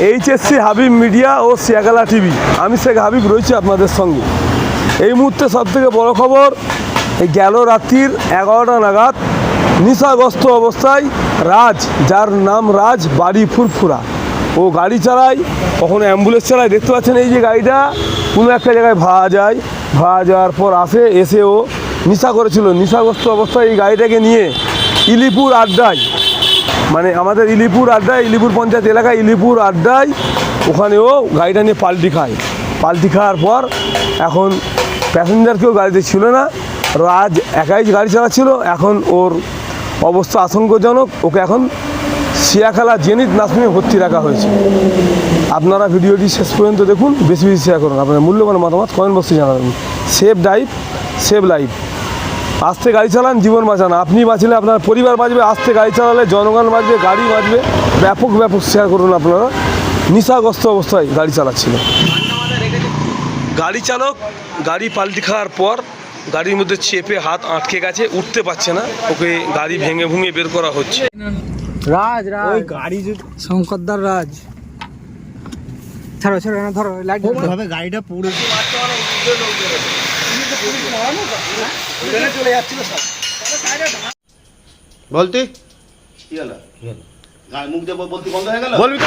HSC Habib media ও সিয়াগালা TV, আমি শেখ হাবিব রয়েছি আপনাদের সঙ্গে। এই মুহূর্তে সবথেকে বড় খবর, এই গেল রাত্রির 11টা নাগাদ নেশাগ্রস্ত অবস্থায় রাজ, যার নাম রাজ, বাড়ি ফুরফুরা, ও গাড়ি চালায়, কখনো অ্যাম্বুলেন্স চালায়। দেখতে পাচ্ছেন এই যে গাড়িটা কোনো একটা জায়গায় ভাড়া যায়, ভাড়া যাওয়ার পর এসে ও নেশা করেছিল। নেশাগ্রস্ত অবস্থায় এই গাড়িটাকে নিয়ে ইলিপুর আড্ডায়, মানে আমাদের ইলিপুর আড্ডায়, ইলিপুর পঞ্চায়েত এলাকায় ইলিপুর আড্ডায়, ওখানেও গাড়িটা নিয়ে পাল্টি খায়। পাল্টি খাওয়ার পর এখন প্যাসেঞ্জার কেউ গাড়িতে ছিল না, রাজ একাই গাড়ি চালাচ্ছিল। এখন ওর অবস্থা আশঙ্কাজনক, ওকে এখন সিয়াখালা জেনিথ নার্সিংহোমে ভর্তি রাখা হয়েছে। আপনারা ভিডিওটি শেষ পর্যন্ত দেখুন, বেশি বেশি শেয়ার করুন, আপনার মূল্যবান মতামত কমেন্ট বক্সে জানাবেন। Save drive, save life. আস্তে গাড়ি চালান, জীবন বাঁচান। আপনি বাঁচলে আপনার পরিবার বাঁচবে, আস্তে গাড়ি চালালে জনগণ বাঁচবে, গাড়ি বাঁচবে। ব্যাপক শেয়ার করুন আপনারা। নেশাগ্রস্ত অবস্থায় গাড়ি চালাচ্ছিল গাড়ি চালক। গাড়ি পাল্টি খাওয়ার পর গাড়ির মধ্যে চেপে হাত আটকে গেছে, উঠতে পারছে না, ওকে গাড়ি ভেঙে ভুঙে বের করা হচ্ছে। রাজ ওই গাড়ি শঙ্করদার রাজ, ছাড়ো ছাড়ো না, ধরো লাইট ভাবে গাড়িটা পুরো চলে যাচ্ছিল সব বলতি কি হলো? মুখ দিয়ে বলতে বন্ধ হয়ে গেল? বলবি তো?